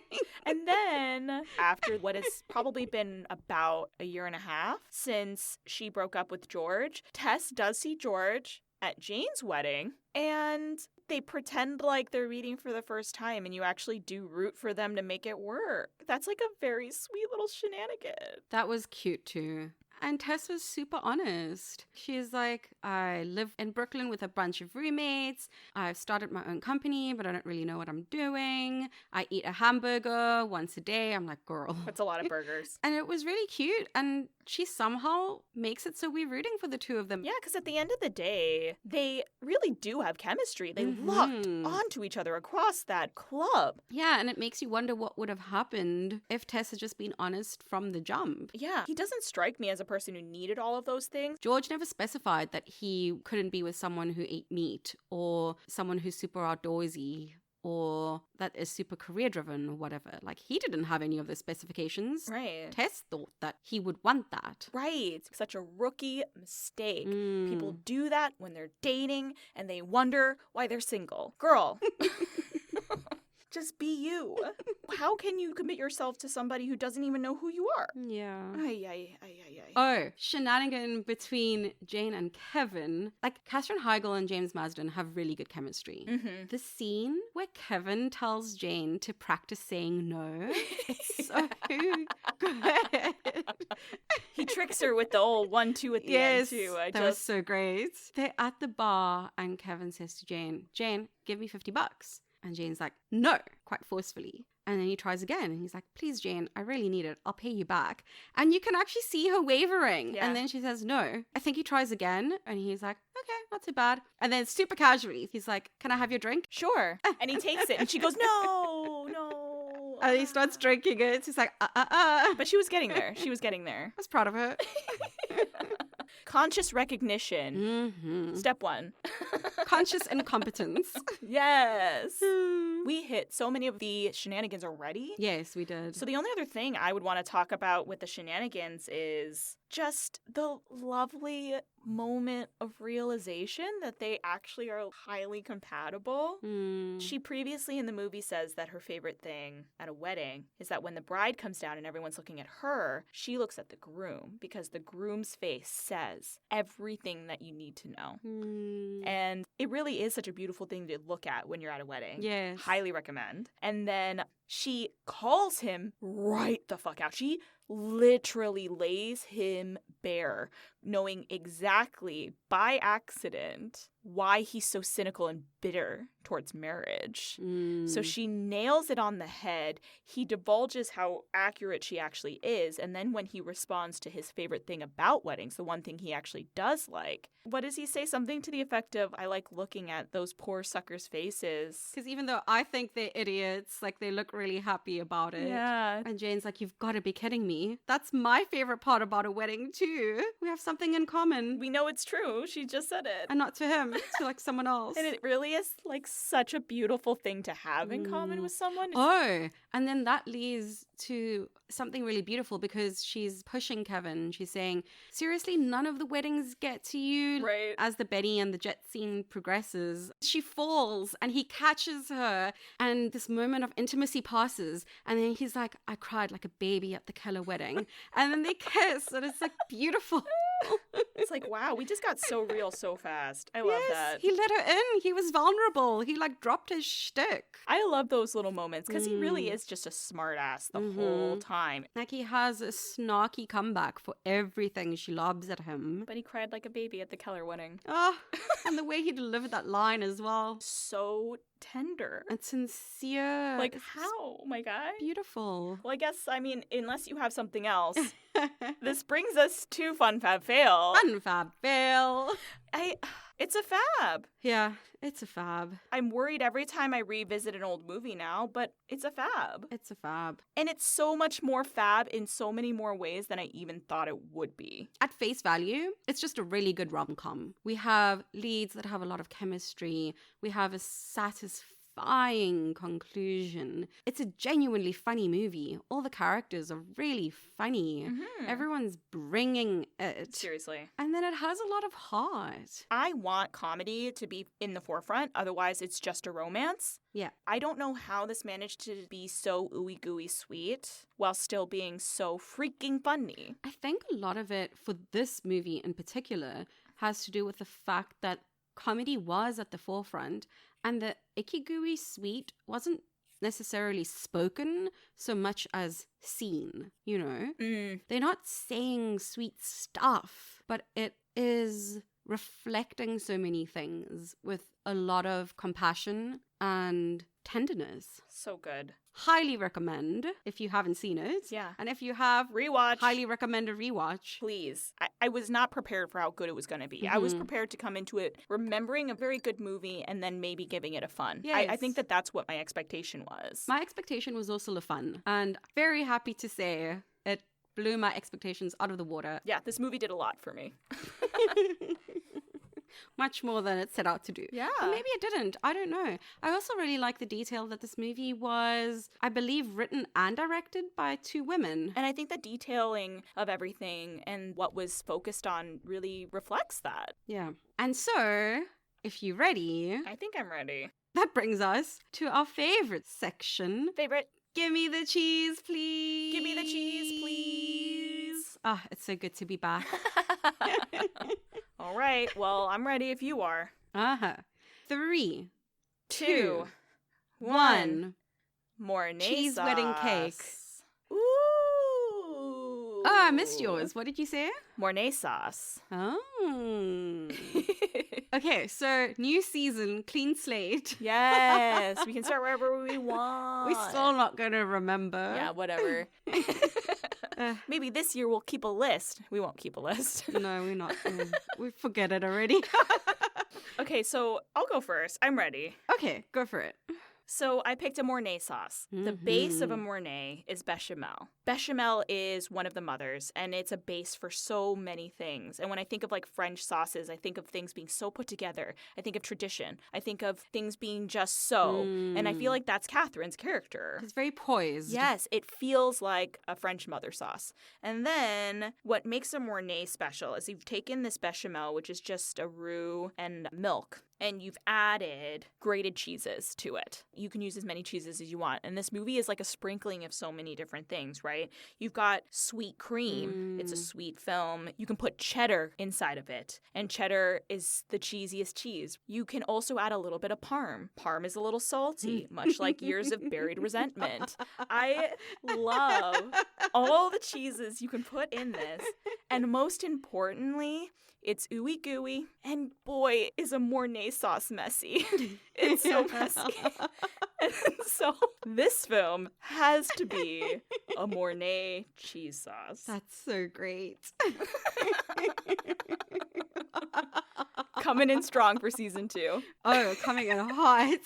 A: And then after what has probably been about a year and a half since she broke up with George, Tess does see George at Jane's wedding, and they pretend like they're meeting for the first time, and you actually do root for them to make it work. That's like a very sweet little shenanigan.
B: That was cute too. And Tess was super honest. She's like, I live in Brooklyn with a bunch of roommates. I've started my own company, but I don't really know what I'm doing. I eat a hamburger once a day. I'm like, girl.
A: That's a lot of burgers.
B: And it was really cute. And she somehow makes it so we're rooting for the two of them.
A: Yeah, because at the end of the day, they really do have chemistry. They locked onto each other across that club.
B: Yeah, and it makes you wonder what would have happened if Tess had just been honest from the jump.
A: Yeah, he doesn't strike me as a person who needed all of those things.
B: George never specified that he couldn't be with someone who ate meat or someone who's super outdoorsy or that is super career driven or whatever. Like, he didn't have any of those specifications.
A: Right.
B: Tess thought that he would want that.
A: Right. Such a rookie mistake. People do that when they're dating and they wonder why they're single. Girl. Just be you. How can you commit yourself to somebody who doesn't even know who you are?
B: Yeah.
A: Ay.
B: Oh, shenanigan between Jane and Kevin. Like, Katherine Heigl and James Marsden have really good chemistry.
A: Mm-hmm.
B: The scene where Kevin tells Jane to practice saying no, it's so good.
A: He tricks her with the old 1-2 at the end, too.
B: That was so great. They're at the bar and Kevin says to Jane, give me $50. And Jane's like, no, quite forcefully. And then he tries again and he's like, please, Jane, I really need it. I'll pay you back. And you can actually see her wavering.
A: Yeah.
B: And then she says, no. I think he tries again. And he's like, okay, not too bad. And then super casually, he's like, can I have your drink?
A: Sure. And he takes it. And she goes, no.
B: And he starts drinking it. She's like,
A: But she was getting there.
B: I was proud of her.
A: Conscious recognition.
B: Mm-hmm.
A: Step 1.
B: Conscious incompetence.
A: Yes. We hit so many of the shenanigans already.
B: Yes, we did.
A: So the only other thing I would want to talk about with the shenanigans is just the lovely moment of realization that they actually are highly compatible. She previously in the movie says that her favorite thing at a wedding is that when the bride comes down and everyone's looking at her, she looks at the groom because the groom's face says everything that you need to know. And it really is such a beautiful thing to look at when you're at a wedding.
B: Yes.
A: Highly recommend. And then she calls him right the fuck out. She literally lays him bare, knowing exactly by accident why he's so cynical and bitter towards marriage. So she nails it on the head. He divulges how accurate she actually is. And then when he responds to his favorite thing about weddings, the one thing he actually does like, what does he say? Something to the effect of, I like looking at those poor suckers' faces.
B: Because even though I think they're idiots, like, they look really happy about it.
A: Yeah.
B: And Jane's like, you've got to be kidding me. That's my favorite part about a wedding too. We have something in common.
A: We know it's true. She just said it.
B: And not to him, to like someone else.
A: And it really is like such a beautiful thing to have in common with someone.
B: Oh, and then that leads to something really beautiful because she's pushing Kevin. She's saying, seriously, none of the weddings get to you.
A: Right.
B: As the Bennie and the jet scene progresses, she falls and he catches her and this moment of intimacy passes. And then he's like, I cried like a baby at the Keller wedding. And then they kiss and it's like beautiful.
A: It's like, wow, we just got so real so fast. I love that.
B: He let her in. He was vulnerable. He like dropped his shtick.
A: I love those little moments because he really is just a smart ass the whole time.
B: Like, he has a snarky comeback for everything she lobs at him.
A: But he cried like a baby at the Keller wedding.
B: Oh, and the way he delivered that line as well.
A: So tender.
B: and sincere.
A: Like,
B: It's
A: how, my guy?
B: beautiful.
A: Well, I guess, I mean, unless you have something else, this brings us to Fun Fab Fail.
B: Fun fab fail.
A: It's a fab.
B: Yeah, it's a fab.
A: I'm worried every time I revisit an old movie now, but it's a fab.
B: It's a fab.
A: And it's so much more fab in so many more ways than I even thought it would be.
B: At face value, it's just a really good rom-com. We have leads that have a lot of chemistry. We have a satisfying conclusion. It's a genuinely funny movie. All the characters are really funny.
A: Mm-hmm.
B: Everyone's bringing it.
A: Seriously.
B: And then it has a lot of heart.
A: I want comedy to be in the forefront, otherwise it's just a romance.
B: Yeah.
A: I don't know how this managed to be so ooey gooey sweet while still being so freaking funny.
B: I think a lot of it for this movie in particular has to do with the fact that comedy was at the forefront and the icky gooey sweet wasn't necessarily spoken so much as seen, you know? They're not saying sweet stuff, but it is reflecting so many things with a lot of compassion and tenderness.
A: So good.
B: Highly recommend if you haven't seen it.
A: Yeah.
B: And if you have,
A: Rewatch.
B: highly recommend a rewatch.
A: Please. I was not prepared for how good it was going to be. I was prepared to come into it remembering a very good movie and then maybe giving it a fun.
B: Yes.
A: I think that's what my expectation was.
B: My expectation was also a fun, and very happy to say it blew my expectations out of the water.
A: Yeah, this movie did a lot for me.
B: Much more than it set out to do.
A: Yeah.
B: Or maybe it didn't. I don't know. I also really like the detail that this movie was, I believe, written and directed by two women.
A: And I think the detailing of everything and what was focused on really reflects that.
B: Yeah. And so, if you're ready,
A: I think I'm ready.
B: that brings us to our favorite section.
A: Favorite?
B: Give me the cheese, please.
A: Give me the cheese, please.
B: Ah, it's so good to be back.
A: All right. Well, I'm ready if you are.
B: 3,
A: 2, 1.
B: 1.
A: Mornay
B: Cheese
A: sauce.
B: wedding cake.
A: Ooh.
B: Oh, I missed yours. What did you say?
A: Mornay sauce.
B: Oh. Okay, so new season, clean slate.
A: Yes, we can start wherever we want.
B: We're still not going to remember.
A: Yeah, whatever. Maybe this year we'll keep a list. We won't keep a list.
B: No, we're not. We forget it already.
A: Okay, so I'll go first. I'm ready.
B: Okay, go for it.
A: So I picked a Mornay sauce. The base of a Mornay is bechamel. Bechamel is one of the mothers, and it's a base for so many things. And when I think of like French sauces, I think of things being so put together. I think of tradition. I think of things being just so. And I feel like that's Catherine's character.
B: It's very poised.
A: Yes, it feels like a French mother sauce. And then what makes a Mornay special is you've taken this bechamel, which is just a roux and milk, and you've added grated cheeses to it. You can use as many cheeses as you want. And this movie is like a sprinkling of so many different things, right? You've got sweet cream. It's a sweet film. You can put cheddar inside of it. And cheddar is the cheesiest cheese. You can also add a little bit of parm. Parm is a little salty, much like years of buried resentment. I love all the cheeses you can put in this. And most importantly, it's ooey gooey, and boy, is a Mornay sauce messy. It's so messy. And so this film has to be a Mornay cheese sauce.
B: That's so great.
A: Coming in strong for season 2.
B: Oh, coming in hot.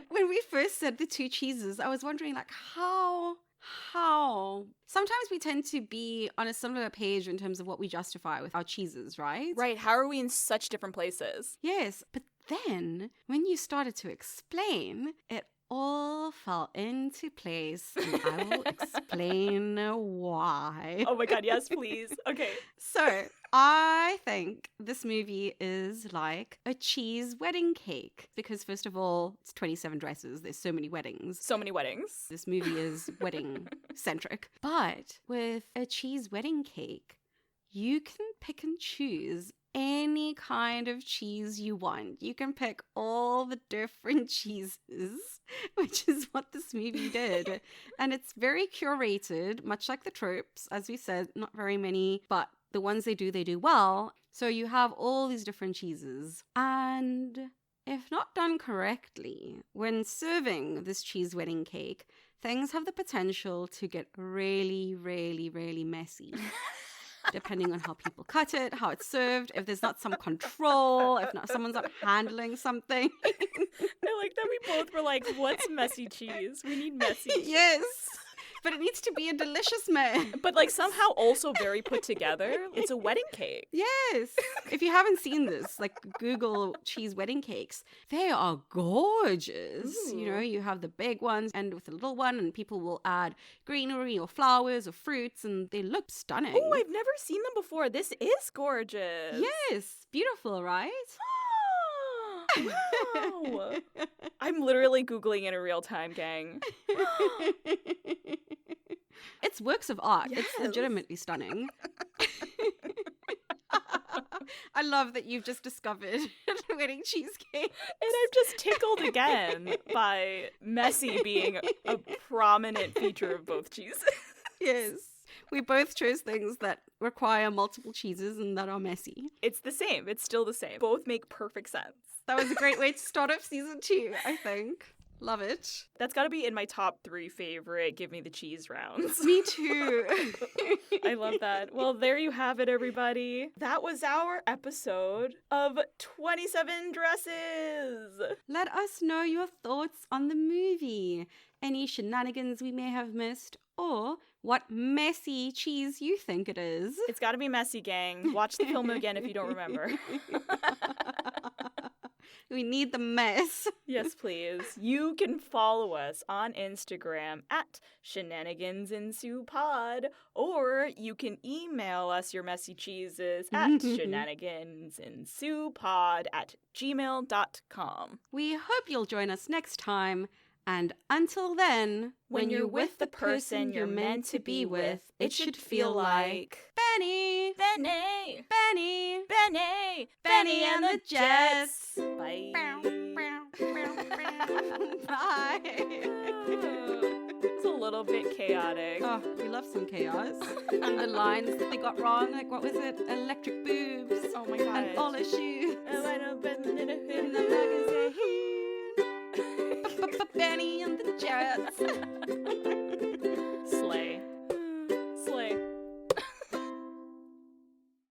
B: When we first said the two cheeses, I was wondering, like, how? Sometimes we tend to be on a similar page in terms of what we justify with our cheeses, right?
A: Right. How are we in such different places?
B: Yes, but then when you started to explain, it all fell into place, and I will explain why.
A: Oh my God, yes, please. Okay.
B: So, I think this movie is like a cheese wedding cake because, first of all, it's 27 dresses. There's so many weddings.
A: So many weddings.
B: This movie is wedding-centric. But with a cheese wedding cake, you can pick and choose any kind of cheese you want. You can pick all the different cheeses, which is what this movie did. And it's very curated, much like the tropes. As we said, not very many, but the ones they do well. So you have all these different cheeses. And if not done correctly, when serving this cheese wedding cake, things have the potential to get really, really, really messy. Depending on how people cut it, how it's served, if there's not some control, if not someone's not handling something.
A: I like that we both were like, what's messy cheese? We need messy cheese.
B: Yes. But it needs to be a delicious mess.
A: But like somehow also very put together. It's a wedding cake.
B: Yes. If you haven't seen this, like Google cheese wedding cakes. They are gorgeous.
A: Ooh.
B: You know, you have the big ones and with the little one, and people will add greenery or flowers or fruits, and they look stunning.
A: Oh, I've never seen them before. This is gorgeous.
B: Yes. Beautiful, right?
A: Wow. I'm literally Googling in a real time, gang.
B: It's works of art.
A: Yes.
B: It's legitimately stunning. I love that you've just discovered wedding cheesecake.
A: And I'm just tickled again by messy being a prominent feature of both cheeses.
B: Yes. We both chose things that require multiple cheeses and that are messy.
A: It's the same. It's still the same. Both make perfect sense.
B: That was a great way to start off season 2, I think. Love it.
A: That's got to be in my top 3 favorite Give Me the Cheese rounds.
B: Me too.
A: I love that. Well, there you have it, everybody. That was our episode of 27 Dresses.
B: Let us know your thoughts on the movie, any shenanigans we may have missed, or what messy cheese you think it is.
A: It's got to be messy, gang. Watch the film again if you don't remember.
B: We need the mess.
A: Yes, please. You can follow us on Instagram at shenanigansensupod, or you can email us your messy cheeses at shenanigansensupod@gmail.com.
B: We hope you'll join us next time. And until then,
A: When you're with the person you're meant to be with, it should feel like
B: Bennie,
A: Bennie,
B: Bennie,
A: Bennie,
B: Bennie and the Jets.
A: Bye.
B: Bye.
A: It's a little bit chaotic.
B: Oh, we love some chaos. And the lines that they got wrong, like what was it? Electric boobs.
A: Oh my god.
B: And all the shoes.
A: And
B: the magazine. Bennie and the Jets.